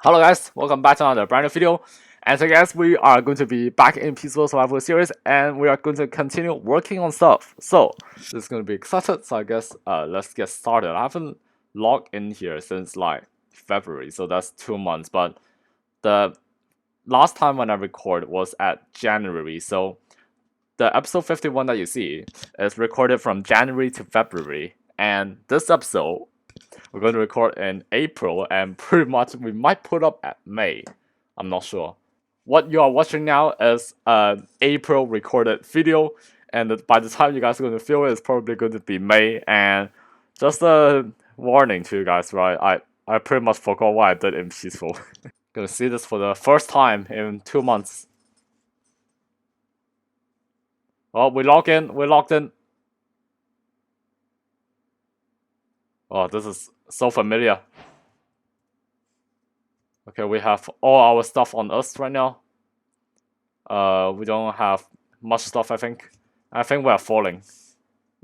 Hello guys, welcome back to another brand new video. And so guys, we are going to be back in Peaceful Survival series and we are going to continue working on stuff. So this is going to be excited, so I guess let's get started. I haven't logged in here since like February, so that's 2 months, but the last time when I recorded was at January, so the episode 51 that you see is recorded from January to February, and this episode we're going to record in April, and pretty much we might put up at May. I'm not sure. What you are watching now is an April recorded video, and by the time you guys are going to feel it, it's probably going to be May. And just a warning to you guys, right? I pretty much forgot what I did in Peaceful. Gonna see this for the first time in 2 months. Oh, we logged in. Oh, this is so familiar. Okay, we have all our stuff on us right now. We don't have much stuff, I think. I think we are falling.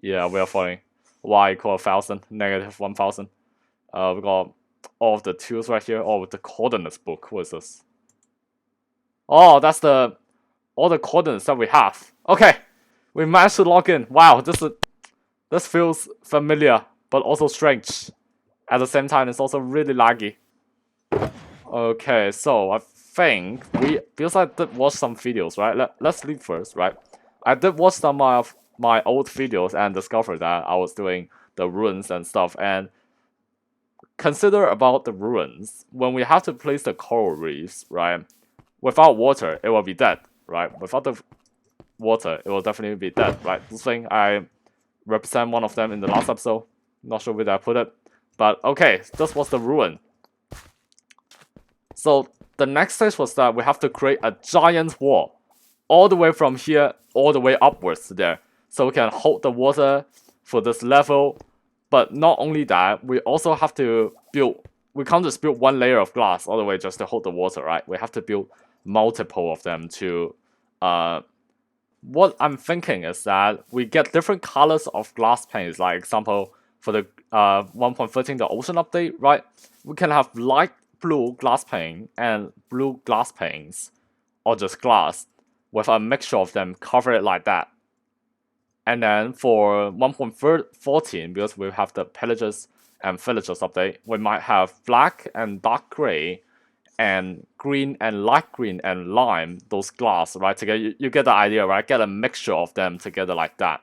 Yeah, we are falling. Y equal 1,000, negative 1,000. We got all of the tools right here. Oh, the coordinates book. What is this? Oh, that's all the coordinates that we have. Okay, we managed to log in. Wow, this feels familiar, but also strange. At the same time, it's also really laggy. Okay, so I think because I did watch some videos, right? Let's leave first, right? I did watch some of my old videos and discovered that I was doing the ruins and stuff. And consider about the ruins. When we have to place the coral reefs, right? Without water, it will be dead, right? Without the water, it will definitely be dead, right? This thing, I represent one of them in the last episode. Not sure where I put it. But okay, this was the ruin. So the next stage was that we have to create a giant wall all the way from here all the way upwards to there, so we can hold the water for this level. But not only that, we also have to build, we can't just build one layer of glass all the way just to hold the water, right? We have to build multiple of them to what I'm thinking is that we get different colors of glass panes. Like example, for the 1.13 the ocean update, right? We can have light blue glass pane and blue glass panes, or just glass with a mixture of them, cover it like that. And then for 1.14, because we have the pillages and villages update, we might have black and dark gray and green and light green and lime, those glass, right? Together, you get the idea, right? Get a mixture of them together like that.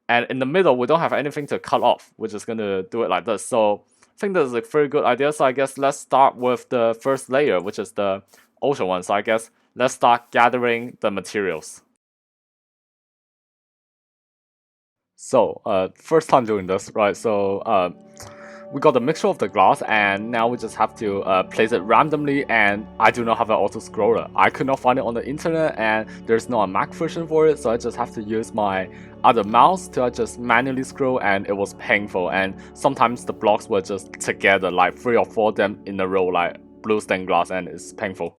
And in the middle, we don't have anything to cut off. We're just going to do it like this. So I think this is a very good idea. So I guess let's start with the first layer, which is the ocean one. So I guess let's start gathering the materials. So first time doing this, right? So we got the mixture of the glass, and now we just have to place it randomly. And I do not have an auto scroller. I could not find it on the internet, and there's no Mac version for it, so I just have to use my other mouse to just manually scroll, and it was painful. And sometimes the blocks were just together, like 3 or 4 of them in a row, like blue stained glass, and it's painful.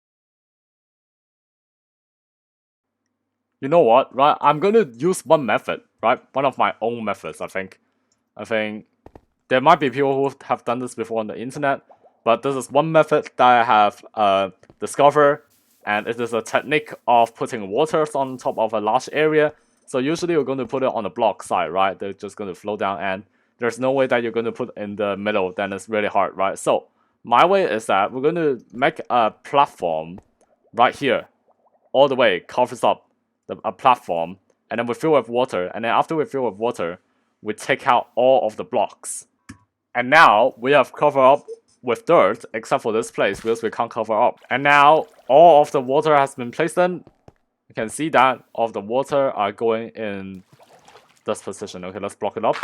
You know what, right? I'm gonna use one method, right? One of my own methods, I think. There might be people who have done this before on the internet, but this is one method that I have discovered, and it is a technique of putting waters on top of a large area. So usually you're going to put it on the block side, right? They're just going to flow down, and there's no way that you're going to put in the middle, then it's really hard, right? So my way is that we're going to make a platform right here, all the way, covers up a platform, and then we fill with water, and then after we fill with water, we take out all of the blocks. And now we have covered up with dirt, except for this place, because we can't cover up. And now all of the water has been placed in. You can see that all of the water are going in this position. Okay, let's block it up.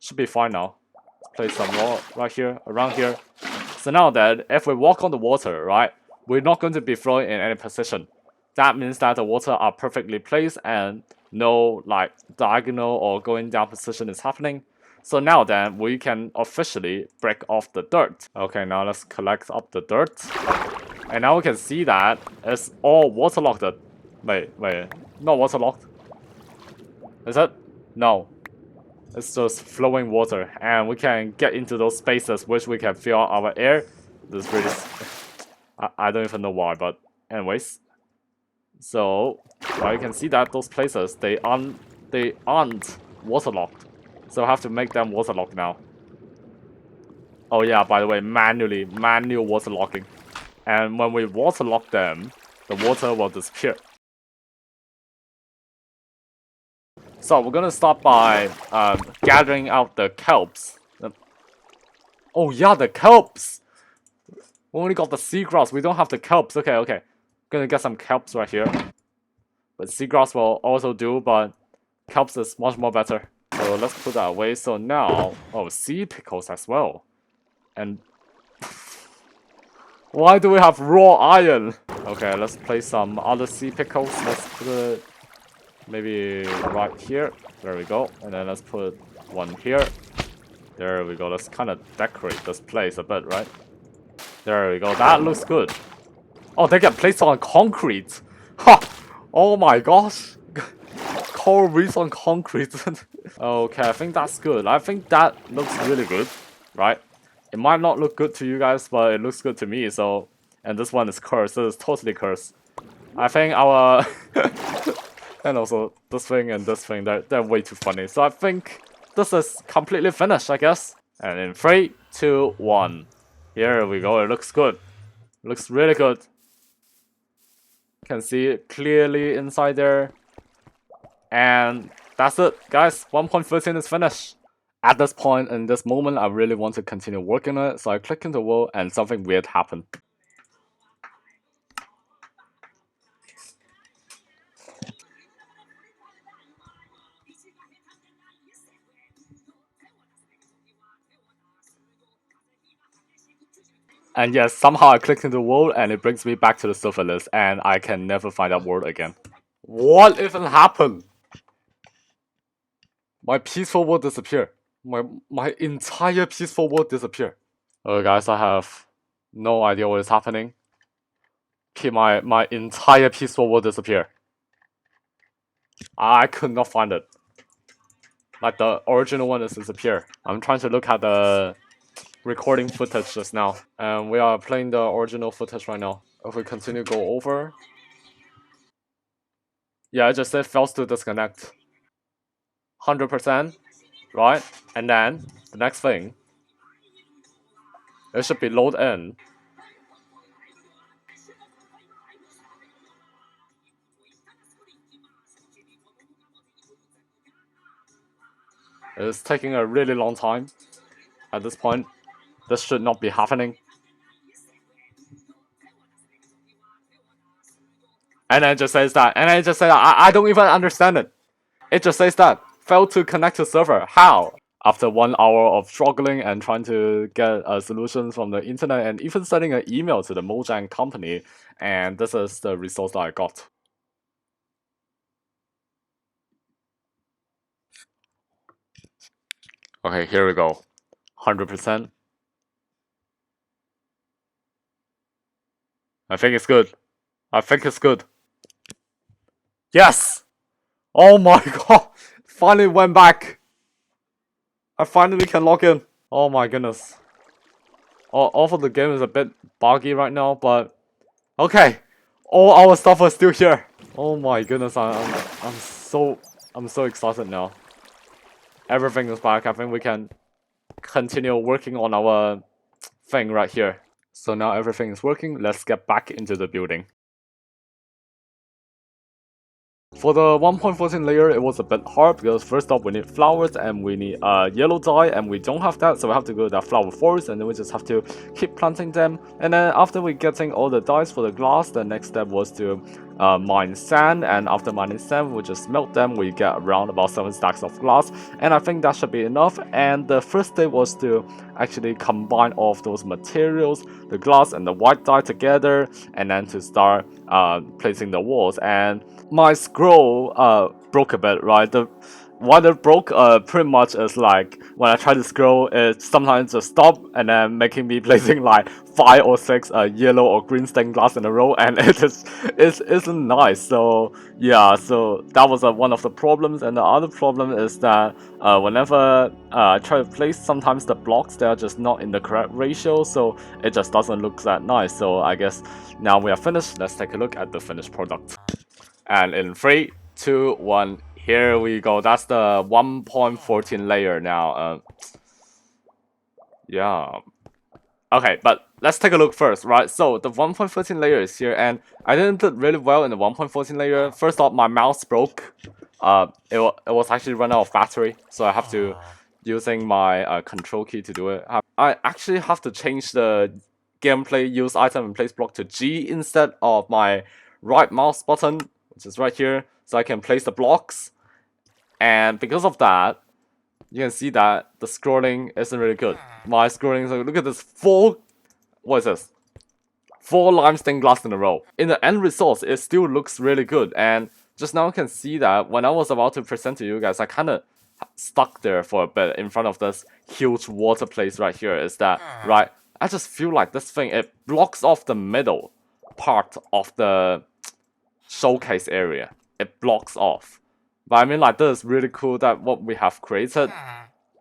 Should be fine now. Let's place some more right here, around here. So now that if we walk on the water, right, we're not going to be flowing in any position. That means that the water are perfectly placed and no like diagonal or going down position is happening. So now then, we can officially break off the dirt. Okay, now let's collect up the dirt. And now we can see that it's all waterlogged. Wait, not waterlogged. Is it? No. It's just flowing water. And we can get into those spaces which we can fill our air. This is really I don't even know why, but anyways. So you can see that those places they aren't waterlogged. So I have to make them waterlogged now. Oh yeah, by the way, manual waterlogging. And when we waterlog them, the water will disappear. So we're gonna start by gathering out the kelps. Oh yeah, the kelps! We only got the seagrass, we don't have the kelps. Okay. Gonna get some kelps right here. But seagrass will also do, but kelps is much more better. So let's put that away. So now, oh, sea pickles as well. And why do we have raw iron? Okay, let's place some other sea pickles. Let's put it maybe right here. There we go. And then let's put one here. There we go. Let's kind of decorate this place a bit, right? There we go. That looks good. Oh, they get placed on concrete. Ha! Oh my gosh. Coral reefs on concrete. Okay, I think that's good. I think that looks really good, right? It might not look good to you guys, but it looks good to me. So, and this one is cursed. So it's totally cursed. I think our and also this thing and this thing, they're way too funny. So I think this is completely finished, I guess. And in 3, 2, 1, here we go. It looks good. It looks really good. You can see it clearly inside there. And that's it, guys. 1.13 is finished. At this point, in this moment, I really want to continue working on it, so I click into the wall and something weird happened. And yes, somehow I clicked into the wall and it brings me back to the server list and I can never find that word again. What even happened? My peaceful world disappeared. My entire peaceful world disappeared. Oh guys, I have no idea what is happening. My entire peaceful world disappeared. I could not find it. Like the original one is disappeared. I'm trying to look at the recording footage just now. And we are playing the original footage right now. If we continue go over. Yeah, it just said fails to disconnect. 100%, right? And then the next thing, it should be load in. It's taking a really long time. At this point, this should not be happening. And then it just says that. And then it just says that. I don't even understand it. It just says that. Failed to connect to server. How? After 1 hour of struggling and trying to get a solution from the internet and even sending an email to the Mojang company. And this is the results that I got. Okay, here we go. 100%. I think it's good. I think it's good. Yes! Oh my god! Finally went back! I finally can log in. Oh my goodness. Although the game is a bit buggy right now, but okay. All our stuff is still here. Oh my goodness, I'm so excited now. Everything is back. I think we can continue working on our thing right here. So now everything is working. Let's get back into the building. For the 1.14 layer, it was a bit hard because first off we need flowers and we need yellow dye and we don't have that, so we have to go to that flower forest and then we just have to keep planting them. And then after we getting all the dyes for the glass, the next step was to mine sand, and after mining sand we just melt them. We get around about 7 stacks of glass, and I think that should be enough. And the first step was to actually combine all of those materials, the glass and the white dye together, and then to start placing the walls. And my scroll broke a bit, right? what it broke pretty much is like when I try to scroll, it sometimes just stop and then making me placing like 5 or 6 yellow or green stained glass in a row, and it isn't nice. So yeah, so that was one of the problems, and the other problem is that whenever I try to place, sometimes the blocks they are just not in the correct ratio, so it just doesn't look that nice. So I guess now we are finished. Let's take a look at the finished product. And in 3, 2, 1, here we go. That's the 1.14 layer now. Yeah. Okay, but let's take a look first, right? So the 1.14 layer is here, and I didn't do really well in the 1.14 layer. First off, my mouse broke. It was actually run out of battery, so I have to using my control key to do it. I actually have to change the gameplay use item and place block to G instead of my right mouse button, which is right here, so I can place the blocks. And because of that, you can see that the scrolling isn't really good. My scrolling, so look at this, what is this? 4 lime stained glass in a row. In the end result, it still looks really good. And just now you can see that when I was about to present to you guys, I kind of stuck there for a bit in front of this huge water place right here. Is that right? I just feel like this thing, it blocks off the middle part of the showcase area. It blocks off. But I mean, like, this is really cool that what we have created,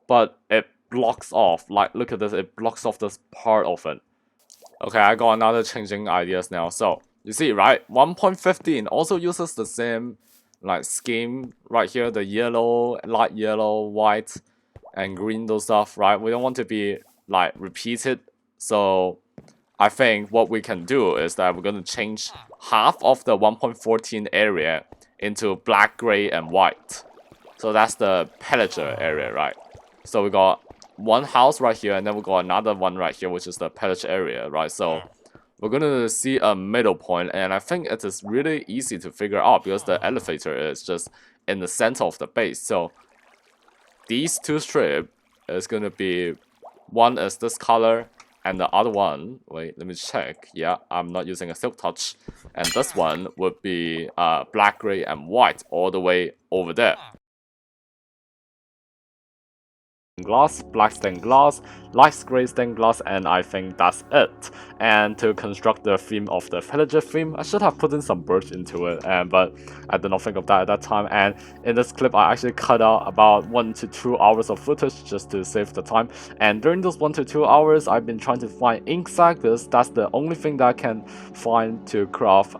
but it blocks off. Like, look at this, it blocks off this part of it. Okay, I got another changing ideas now. So, you see, right? 1.15 also uses the same, like, scheme right here. The yellow, light yellow, white, and green, those stuff, right? We don't want to be, like, repeated. So, I think what we can do is that we're going to change half of the 1.14 area into black, gray, and white. So that's the pillager area, right? So we got one house right here, and then we got another one right here, which is the pillage area, right? So we're gonna see a middle point, and I think it is really easy to figure out because the elevator is just in the center of the base. So these two strips is gonna be, one is this color, and the other one, wait, let me check. Yeah, I'm not using a silk touch. And this one would be black, gray, and white all the way over there. Glass, black stained glass, light gray stained glass, and I think that's it. And to construct the theme of the villager theme, I should have put in some birch into it, but I did not think of that at that time. And in this clip, I actually cut out about 1 to 2 hours of footage just to save the time. And during those 1 to 2 hours, I've been trying to find ink sac because that's the only thing that I can find to craft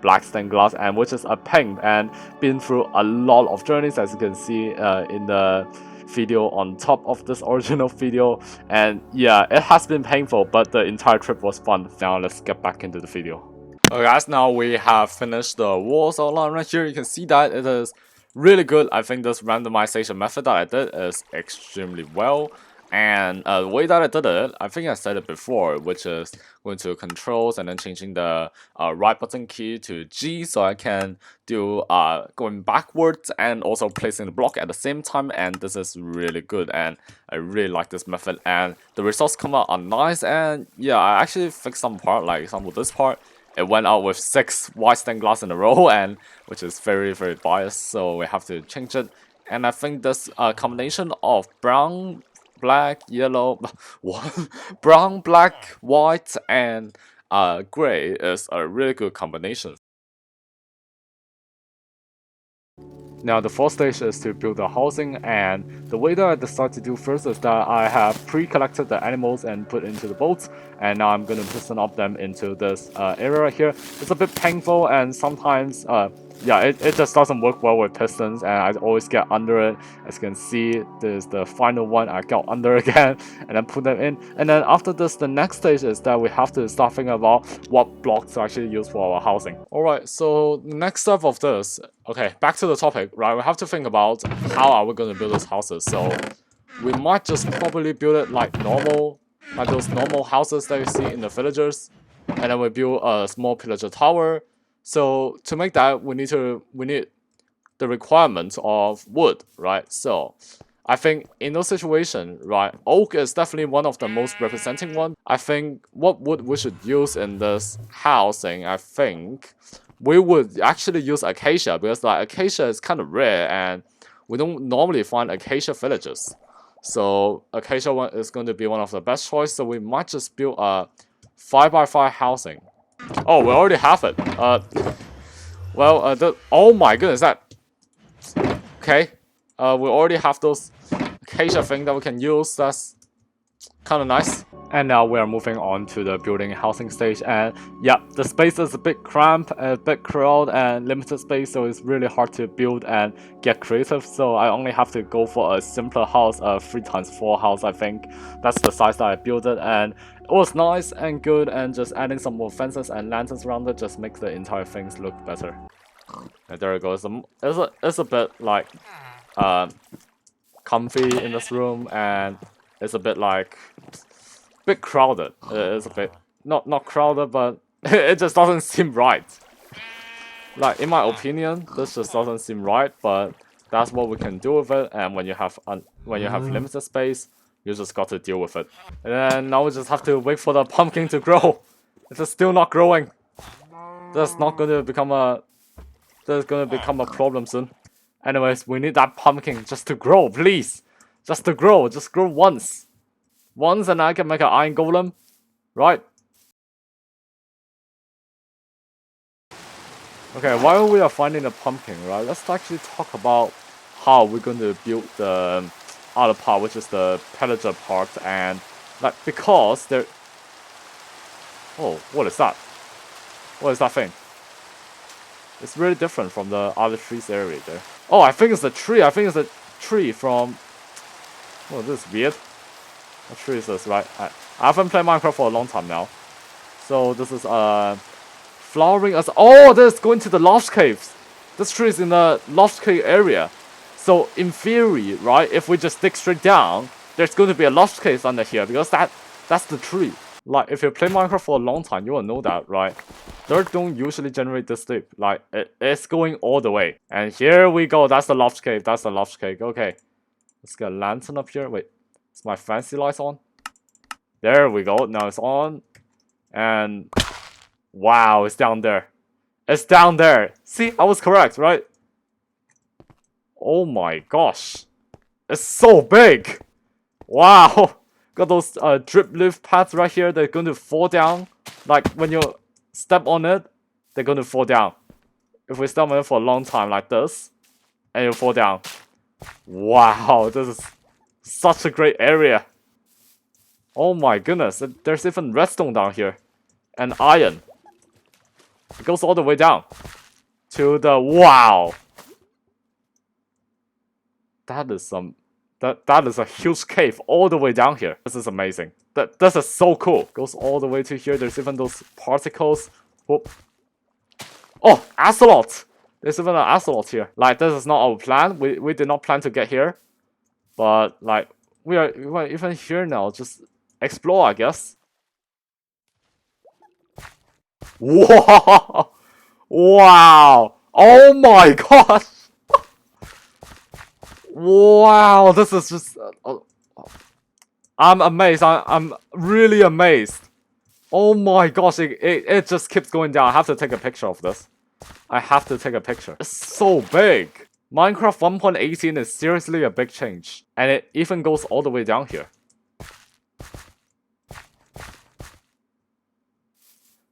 black stained glass, and which is a pain. And been through a lot of journeys, as you can see in the video on top of this original video, and yeah, it has been painful, but the entire trip was fun. Now let's get back into the video. Okay guys, now we have finished the walls outline right here. You can see that it is really good. I think this randomization method that I did is extremely well. And the way that I did it, I think I said it before, which is going to controls and then changing the right button key to G, so I can do going backwards and also placing the block at the same time. And this is really good, and I really like this method, and the results come out are nice. And yeah, I actually fixed some part, like example this part. It went out with 6 white stained glass in a row, and which is very biased, so we have to change it. And I think this combination of brown, black, yellow, what? Brown, black, white, and gray is a really good combination. Now the fourth stage is to build the housing, and the way that I decided to do first is that I have pre-collected the animals and put into the boats, and now I'm gonna piston up them into this area right here. It's a bit painful, and sometimes yeah, it just doesn't work well with pistons, and I always get under it. As you can see, this is the final one. I got under again and then put them in. And then after this, the next stage is that we have to start thinking about what blocks to actually use for our housing. Alright, so the next step of this, okay, back to the topic, right? We have to think about how are we going to build those houses. So we might just probably build it like normal, like those normal houses that you see in the villagers. And then we build a small pillager tower. So to make that, we need the requirements of wood, right? So I think in those situations, right, oak is definitely one of the most representing one. I think what wood we should use in this housing, I think we would actually use acacia, because like acacia is kind of rare, and we don't normally find acacia villages. So acacia one is going to be one of the best choice. So we might just build a 5x5 housing. Oh, we already have it. Oh my goodness, that. Okay. We already have those acacia thing that we can use. That's kind of nice. And now we are moving on to the building housing stage, and yeah, the space is a bit cramped, a bit crowded, and limited space, so it's really hard to build and get creative. So I only have to go for a simpler house, a 3x4 house. I think that's the size that I built it, and it was nice and good. And just adding some more fences and lanterns around it just makes the entire things look better. And there it goes. It's a bit like comfy in this room, and it's a bit like bit crowded. It's a bit not crowded, but it just doesn't seem right. Like in my opinion, this just doesn't seem right. But that's what we can do with it. And when you have limited space, you just got to deal with it. And then now we just have to wait for the pumpkin to grow. It's still not growing. That's gonna become a problem soon. Anyways, we need that pumpkin just to grow, please. Just to grow. Just grow once. Once, and I can make an iron golem. Right? Okay, while we are finding the pumpkin, right, let's actually talk about how we're going to build the other part, which is the pillager part. And like, because there... Oh, what is that? What is that thing? It's really different from the other trees area there. Oh, I think it's a tree. I think it's a tree from... Oh, this is weird. What tree is this, right? I haven't played Minecraft for a long time now. So this is flowering as... Oh, this is going to the Lush caves. This tree is in the Lush cave area. So in theory, right, if we just dig straight down, there's going to be a Lush cave under here, because that's the tree. Like, if you play Minecraft for a long time, you will know that, right? Dirt don't usually generate this deep. Like, it's going all the way. And here we go. That's the Lush cave. That's the Lush cave. Okay. Let's get a lantern up here. Wait. Is my fancy lights on? There we go. Now it's on. And... Wow, it's down there. It's down there. See, I was correct, right? Oh my gosh. It's so big. Wow. Got those drip lift pads right here. They're going to fall down. Like, when you step on it, they're going to fall down. If we step on it for a long time like this, and you fall down. Wow, this is such a great area. Oh my goodness, there's even redstone down here. And iron. It goes all the way down. To the... Wow. That is some... That is a huge cave all the way down here. This is amazing. This is so cool. Goes all the way to here. There's even those particles. Whoop. Oh, axolot. There's even an axolot here. Like, this is not our plan. We did not plan to get here. But, like, we are even here now. Just explore, I guess. Wow. Wow. Oh my gosh. Wow, this is just... I'm amazed. I'm really amazed. Oh my gosh, it just keeps going down. I have to take a picture of this. I have to take a picture. It's so big. Minecraft 1.18 is seriously a big change. And it even goes all the way down here.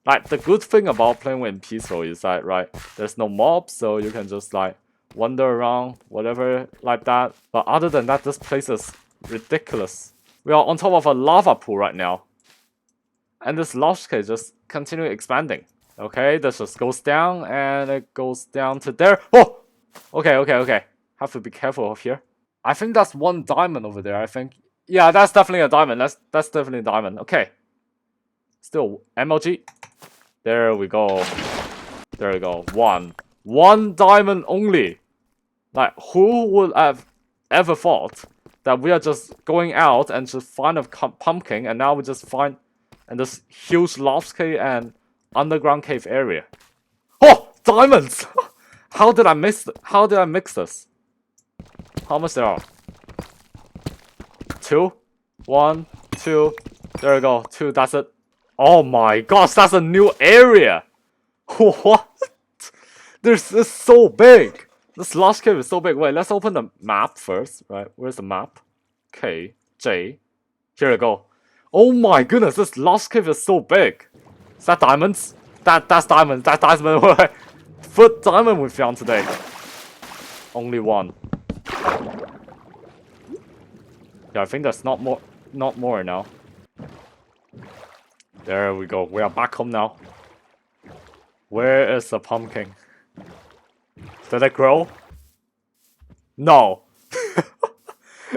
Like, the good thing about playing in Peaceful is that, right, there's no mobs, so you can just, like, wander around, whatever, like that. But other than that, this place is ridiculous. We are on top of a lava pool right now. And this Lush cave just continue expanding. Okay, this just goes down, and it goes down to there. Oh! Okay. Have to be careful of here. I think that's one diamond over there, I think. Yeah, that's definitely a diamond. That's definitely a diamond. Okay. Still, MLG. There we go. There we go. One diamond only. Like, who would have ever thought that we are just going out and just find a pumpkin, and now we just find in this huge lava cave and underground cave area. Oh, diamonds! How did I mix this? How much there are? 2, 1, 2. There we go. 2. That's it. Oh my gosh, that's a new area. What? This is so big. This Lush cave is so big. Wait, let's open the map first, right? Where's the map? K, J. Here we go. Oh my goodness, this Lush cave is so big. Is that diamonds? That's diamonds. That's diamond. Foot diamond we found today. Only one. Yeah, I think there's not more now. There we go. We are back home now. Where is the pumpkin? Did it grow? No.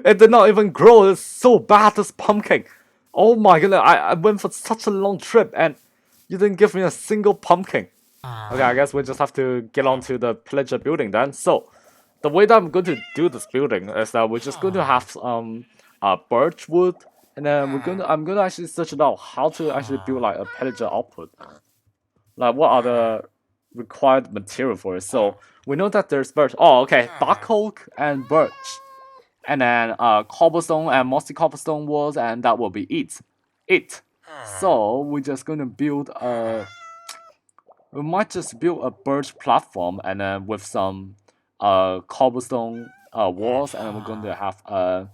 It did not even grow. It's so bad, this pumpkin. Oh my goodness, I went for such a long trip and you didn't give me a single pumpkin. Okay, I guess we just have to get on to the pillager building then. So, the way that I'm going to do this building is that we're just going to have birch wood, and then I'm gonna actually search it out how to actually build like a pillager output. Like what are the required material for it? So we know that there's birch. Oh, okay, dark oak and birch, and then cobblestone and mossy cobblestone walls, and that will be it. So we're just gonna build a. We might just build a birch platform, and then with some cobblestone walls, and then we're going to have a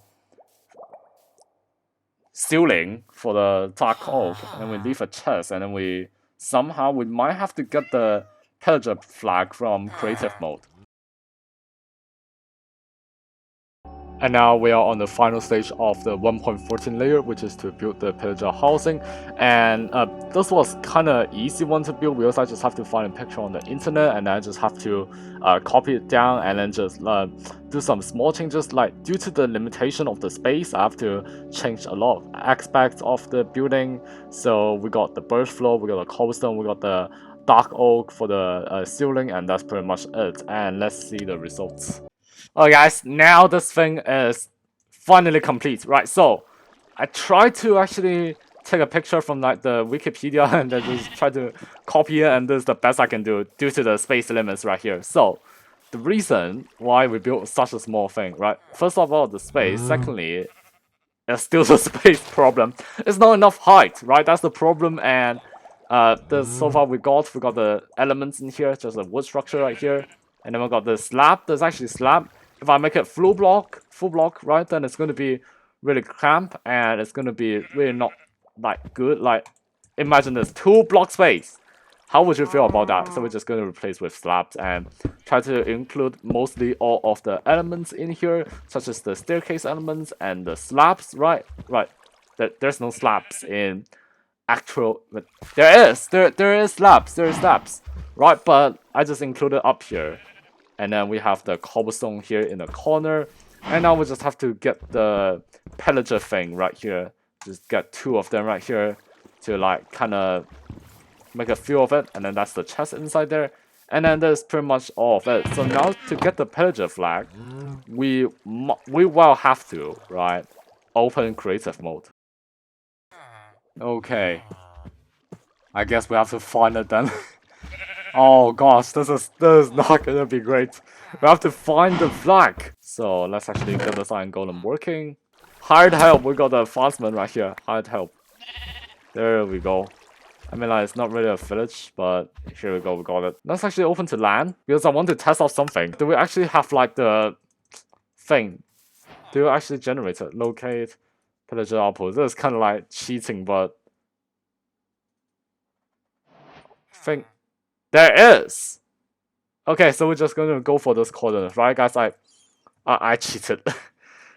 ceiling for the dark oak, and then we leave a chest, and then we might have to get the pillager flag from creative mode. And now we are on the final stage of the 1.14 layer, which is to build the pillager housing. And this was kind of easy one to build because I just have to find a picture on the internet and I just have to copy it down and then just do some small changes. Like due to the limitation of the space, I have to change a lot of aspects of the building. So we got the birch floor, we got the cobblestone, we got the dark oak for the ceiling, and that's pretty much it. And let's see the results. Alright guys, now this thing is finally complete, right? So, I tried to actually take a picture from like the Wikipedia and then just try to copy it, and this is the best I can do due to the space limits right here. So, the reason why we built such a small thing, right? First of all, the space. Secondly, it's still the space problem. It's not enough height, right? That's the problem, and so far we got the elements in here, just a wood structure right here. And then we got the slab. There's actually slab. If I make it full block, right, then it's going to be really cramped and it's going to be really not like good. Like, imagine this 2 block space. How would you feel about that? So we're just going to replace with slabs and try to include mostly all of the elements in here, such as the staircase elements and the slabs, right? Right. There's no slabs in actual. But there is slabs, right? But I just included up here. And then we have the cobblestone here in the corner. And now we just have to get the pillager thing right here. Just get 2 of them right here to like kind of make a few of it. And then that's the chest inside there. And then there's pretty much all of it. So now to get the pillager flag, we will have to, right, open creative mode. Okay. I guess we have to find it then. Oh gosh, this is not gonna be great. We have to find the flag. So let's actually get this iron golem working. Hired help, we got the advancement right here. Hired help. There we go. I mean, like, it's not really a village, but here we go, we got it. Let's actually open to land because I want to test out something. Do we actually have like the thing? Do we actually generate it? Locate pillager output. This is kind of like cheating, but think. There is! Okay, so we're just going to go for this coordinate, right guys? I cheated.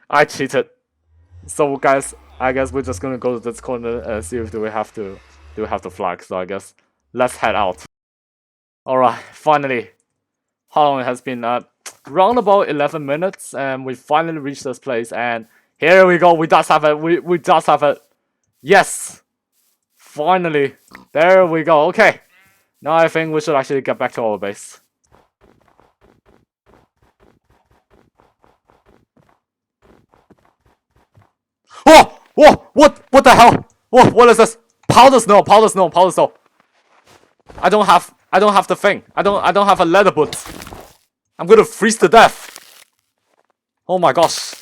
I cheated. So guys, I guess we're just going to go to this coordinate and see if we have the flag. So I guess let's head out. Alright, finally. How long it has been? Around about 11 minutes, and we finally reached this place, and here we go. We just have it. We just have it. Yes! Finally. There we go. Okay. Now I think we should actually get back to our base. Oh! Whoa! What the hell? What is this? Powder snow! I don't have the thing. I don't have a leather boot. I'm gonna freeze to death. Oh my gosh.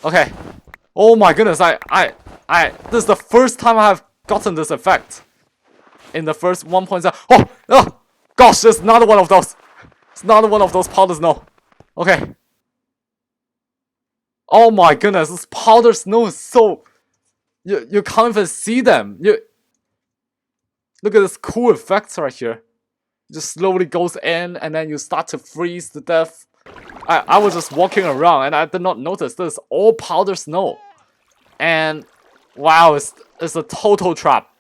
Okay. Oh my goodness, this is the first time I have gotten this effect. In the first 1.0. Oh gosh, there's another one of those. It's another one of those powder snow. Okay. Oh my goodness, this powder snow is so... You can't even see them. Look at this cool effects right here. It just slowly goes in and then you start to freeze to death. I was just walking around and I did not notice this is all powder snow. And wow, it's a total trap.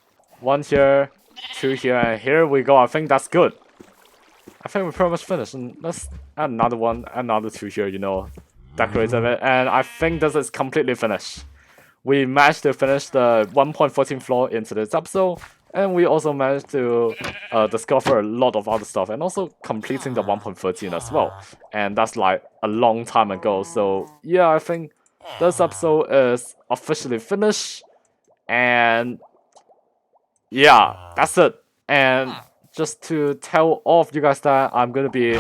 1 here, 2 here, and here we go. I think that's good. I think we're pretty much finished. And let's add another one, another 2 here, you know, decorate a bit. And I think this is completely finished. We managed to finish the 1.14 floor into this episode. And we also managed to discover a lot of other stuff. And also completing the 1.13 as well. And that's like a long time ago. So yeah, I think this episode is officially finished. And yeah, that's it. And just to tell all of you guys that I'm gonna be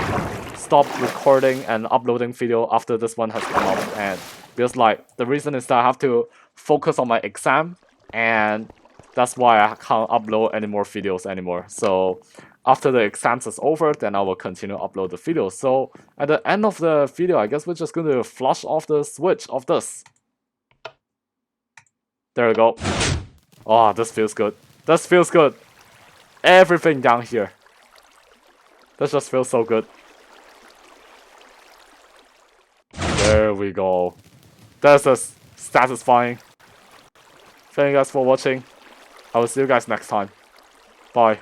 stop recording and uploading video after this one has come up. And because like the reason is that I have to focus on my exam, and that's why I can't upload any more videos anymore. So after the exams is over, then I will continue to upload the videos. So at the end of the video, I guess we're just going to flush off the switch of this. There we go. Oh, this feels good. This feels good. Everything down here. This just feels so good. There we go. This is satisfying. Thank you guys for watching. I will see you guys next time. Bye.